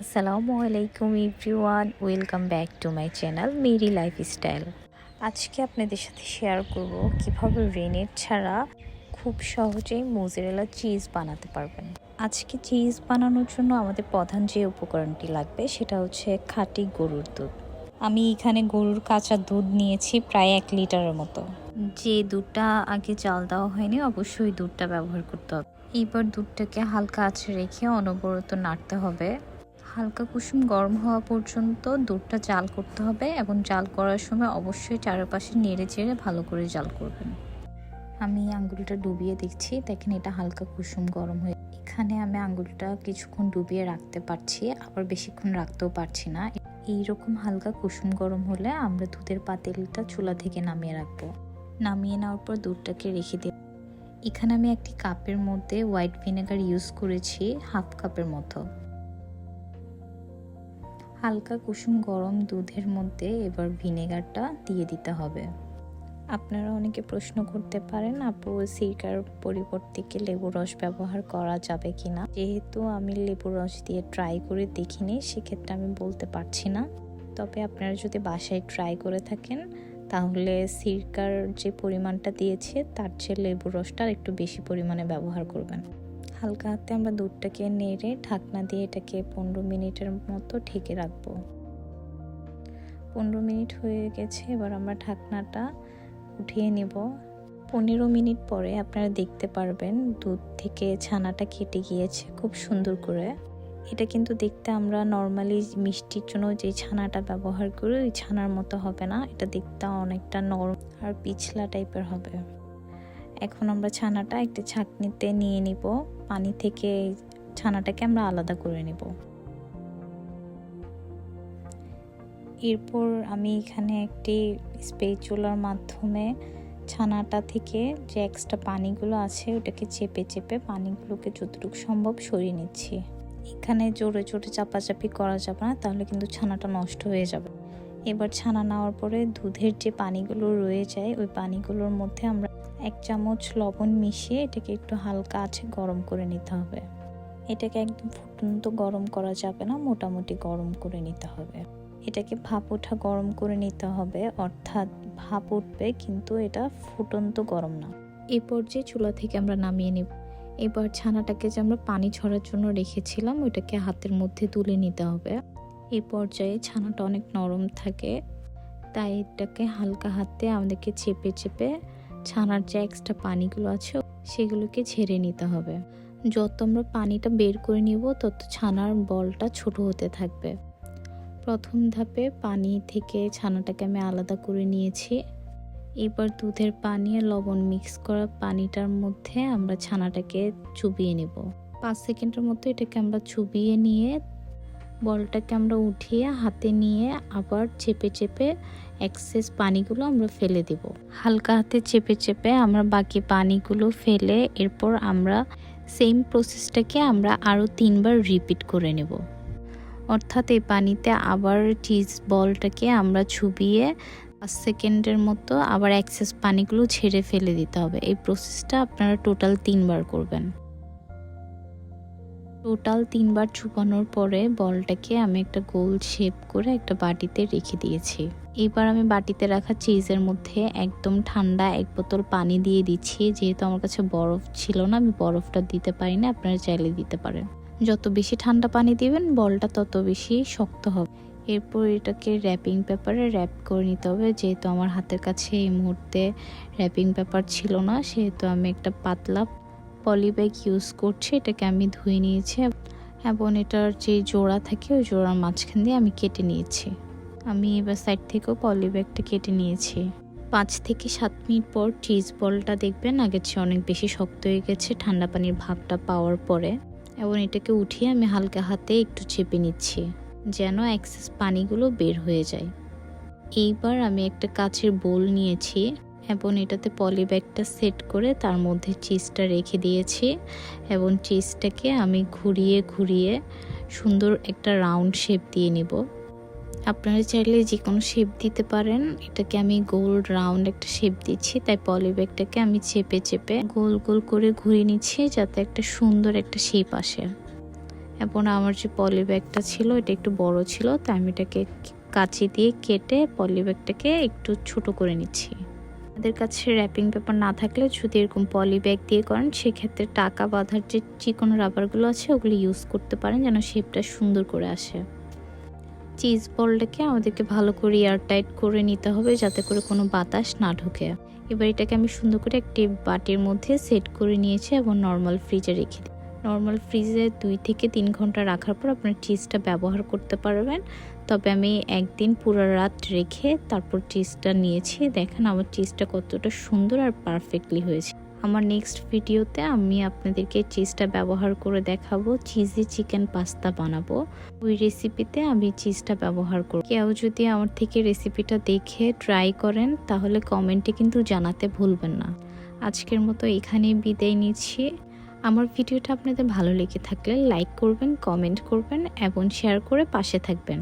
আসসালামু আলাইকুম everyone, welcome back to my channel মেরি লাইফস্টাইল। আজকে আপনাদের সাথে শেয়ার করব কিভাবে রেনেট ছাড়া খুব সহজেই মোজারেলা চিজ বানাতে পারবেন। আজকে চিজ বানানোর জন্য আমাদের প্রধান যে উপকরণটি লাগবে সেটা হচ্ছে খাঁটি গরুর দুধ। আমি এখানে গরুর কাঁচা দুধ নিয়েছি প্রায় 1 লিটারের মতো। যে দুধটা আগে জাল দেওয়া হয়নি অবশ্যই দুধটা ব্যবহার করতে হবে। এবার দুধটাকে হালকা আঁচে রেখে অনবরত নাড়তে হবে। হালকা কুসুম গরম হওয়া পর্যন্ত দুধটা জাল করতে হবে এবং জাল করার সময় অবশ্যই চারপাশে নেড়ে চেড়ে ভালো করে জাল করবেন। আমি আঙ্গুলটা ডুবিয়ে দেখছি, দেখেন এটা হালকা কুসুম গরম হয়ে। এখানে আমি আঙ্গুলটা কিছুক্ষণ ডুবিয়ে রাখতে পারছি, আবার বেশিক্ষণ রাখতেও পারছি না। এইরকম হালকা কুসুম গরম হলে আমরা দুধের পাতিলটা চুলা থেকে নামিয়ে রাখবো। নামিয়ে নেওয়ার পর দুধটাকে রেখে দিই। এখানে আমি একটি কাপের মধ্যে হোয়াইট ভিনেগার ইউজ করেছি, হাফ কাপের মতো। হালকা কুসুম গরম দুধের মধ্যে এবার ভিনেগারটা দিয়ে দিতে হবে। আপনারা অনেকে প্রশ্ন করতে পারেন, আপু সিরকার পরিবর্তে কি লেবুর রস ব্যবহার করা যাবে কিনা। যেহেতু আমি লেবুর রস দিয়ে ট্রাই করে দেখিনি, সেক্ষেত্রে আমি বলতে পারছি না। তবে আপনারা যদি বাসায় ট্রাই করে থাকেন তাহলে সিরকার যে পরিমাণটা দিয়েছে তার চেয়ে লেবুর রসটা একটু বেশি পরিমাণে ব্যবহার করবেন। হালকা হাতে আমরা দুধটাকে নেড়ে ঢাকনা দিয়ে এটাকে 15 মিনিটের মতো ঢেকে রাখবো। 15 মিনিট হয়ে গেছে, এবার আমরা ঢাকনাটা উঠিয়ে নেব। 15 মিনিট পরে আপনারা দেখতে পারবেন দুধ থেকে ছানাটা কেটে গিয়েছে খুব সুন্দর করে। এটা কিন্তু দেখতে আমরা নর্মালি মিষ্টির জন্য যে ছানাটা ব্যবহার করি ওই ছানার মতো হবে না, এটা দেখতে অনেকটা নরম আর পিছলা টাইপের হবে। এখন আমরা ছানাটা একটা ছাঁকনিতে নিয়ে নিব, পানি থেকে ছানাটাকে আমরা আলাদা করে নিব। এরপর আমি এখানে একটি স্প্যাচুলার মাধ্যমে ছানাটা থেকে যে এক্সট্রা পানিগুলো আছে ওটাকে চেপে চেপে পানিগুলোকে যতটুকু সম্ভব সরিয়ে নিচ্ছি। এখানে জোরে জোরে চাপাচাপি করা যাবে না, তাহলে কিন্তু ছানাটা নষ্ট হয়ে যাবে। এবার ছানা নেওয়ার পরে দুধের যে পানিগুলো রয়ে যায় ওই পানিগুলোর মধ্যে আমরা 1 চামচ লবণ মিশিয়ে এটাকে একটু হালকা আঁচে গরম করে নিতে হবে। এটাকে একদম ফুটন্ত গরম করা যাবে না, মোটামুটি গরম করে নিতে হবে। এটাকে ভাপ ওঠা গরম করে নিতে হবে, অর্থাৎ ভাপ উঠবে কিন্তু এটা ফুটন্ত গরম না। এই পর্যায়ে চুলা থেকে আমরা নামিয়ে নিব। এবার ছানাটাকে যে আমরা পানি ঝরার জন্য রেখেছিলাম ওইটাকে হাতের মধ্যে তুলে নিতে হবে। এই পর্যায়ে ছানাটা অনেক নরম থাকে, তাই এটাকে হালকা হাতে আমাদেরকে চেপে চেপে ছানার যে এক্সট্রা পানিগুলো আছে সেগুলোকে ঝেড়ে নিতে হবে। যত আমরা পানিটা বের করে নিব তত ছানার বলটা ছোট হতে থাকবে। প্রথম ধাপে পানি থেকে ছানাটাকে আমি আলাদা করে নিয়েছি। এবার দুধের পানি আর লবণ মিক্স করা পানিটার মধ্যে আমরা ছানাটাকে চুবিয়ে নেব। 5 সেকেন্ডের মতো এটাকে আমরা চুবিয়ে নিয়ে বলটাকে আমরা উঠিয়ে হাতে নিয়ে আবার চেপে চেপে এক্সেস পানিগুলো আমরা ফেলে দেব। হালকা হাতে চেপে চেপে আমরা বাকি পানিগুলো ফেলে এরপর আমরা সেম প্রসেসটাকে আমরা আরও 3 বার রিপিট করে নেব। অর্থাৎ এই পানিতে আবার চিজ বলটাকে আমরা চুবিয়ে 5 সেকেন্ডের মতো আবার এক্সেস পানিগুলো ছেড়ে ফেলে দিতে হবে। এই প্রসেসটা আপনারা টোটাল 3 বার করবেন। টোটাল 3 বার চুবানোর পরে বলটাকে আমি একটা গোল শেপ করে একটা বাটিতে রেখে দিয়েছি। এবার আমি বাটিতে রাখা চিজের মধ্যে একদম ঠান্ডা 1 বোতল পানি দিয়ে দিচ্ছি। যেহেতু আমার কাছে বরফ ছিল না, আমি বরফটা দিতে পারি না, আপনারা চাইলে দিতে পারেন। যত বেশি ঠান্ডা পানি দিবেন বলটা তত বেশি শক্ত হবে। এরপর এটাকে র্যাপিং পেপারে র্যাপ করে নিতে হবে। যেহেতু আমার হাতের কাছে এই মুহূর্তে র্যাপিং পেপার ছিল না, সেহেতু আমি একটা পাতলা পলি ব্যাগ ইউজ করছি। এটাকে আমি ধুয়ে নিয়েছি এবং এটার যে জোড়া থাকে ওই জোড়ার মাঝখান দিয়ে আমি কেটে নিয়েছি। আমি এবার সাইড থেকেও পলি ব্যাগটা কেটে নিয়েছি। 5 থেকে 7 মিনিট পর চিজ বলটা দেখবেন আগের চেয়ে অনেক বেশি শক্ত হয়ে গেছে ঠান্ডা পানির ভাবটা পাওয়ার পরে। এবং এটাকে উঠিয়ে আমি হালকা হাতে একটু চেপে নিচ্ছি যেন এক্সেস পানিগুলো বের হয়ে যায়। এইবার আমি একটা কাচের বোল নিয়েছি এবং এটাতে পলি ব্যাগটা সেট করে তার মধ্যে চিজটা রেখে দিয়েছি এবং চিজটাকে আমি ঘুরিয়ে ঘুরিয়ে সুন্দর একটা রাউন্ড শেপ দিয়ে নিব। আপনারা চাইলে যে কোনো শেপ দিতে পারেন। এটাকে আমি গোল রাউন্ড একটা শেপ দিচ্ছি, তাই পলি ব্যাগটাকে আমি চেপে চেপে গোল গোল করে ঘুরিয়ে নিচ্ছি যাতে একটা সুন্দর একটা শেপ আসে। এবং আমার যে পলি ব্যাগটা ছিল এটা একটু বড় ছিল, তাই আমি এটাকে কাঁচি দিয়ে কেটে পলি ব্যাগটাকে একটু ছোট করে নিচ্ছি। আমাদের কাছে র্যাপিং পেপার না থাকলে যদি এরকম পলি ব্যাগ দিয়ে করেন সেক্ষেত্রে টাকা বাঁধার যে চিকন রাবারগুলো আছে ওগুলো ইউজ করতে পারেন, যেন শেপটা সুন্দর করে আসে। চিজ বলটাকে আমাদেরকে ভালো করে এয়ারটাইট করে নিতে হবে যাতে করে কোনো বাতাস না ঢোকে। এবার এটাকে আমি সুন্দর করে একটি বাটির মধ্যে সেট করে নিয়েছি এবং নর্মাল ফ্রিজে রেখে দিই। নর্মাল ফ্রিজে 2 থেকে 3 ঘন্টা রাখার পর আপনার চিজটা ব্যবহার করতে পারবেন। তবে আমি একদিন পুরো রাত রেখে তারপর চিজটা নিয়েছি। দেখেন আমার চিজটা কতটা সুন্দর আর পারফেক্টলি হয়েছে। আমার নেক্সট ভিডিওতে আমি আপনাদেরকে চিজটা ব্যবহার করে দেখাবো, চিজি চিকেন পাস্তা বানাবো। ওই রেসিপিতে আমি চিজটা ব্যবহার করব। কেউ যদি আমার থেকে রেসিপিটা দেখে ট্রাই করেন তাহলে কমেন্টে কিন্তু জানাতে ভুলবেন না। আজকের মতো এখানেই বিদায় নিচ্ছি। আমার ভিডিওটা আপনাদের ভালো লেগে থাকলে লাইক করবেন, কমেন্ট করবেন এবং শেয়ার করে পাশে থাকবেন।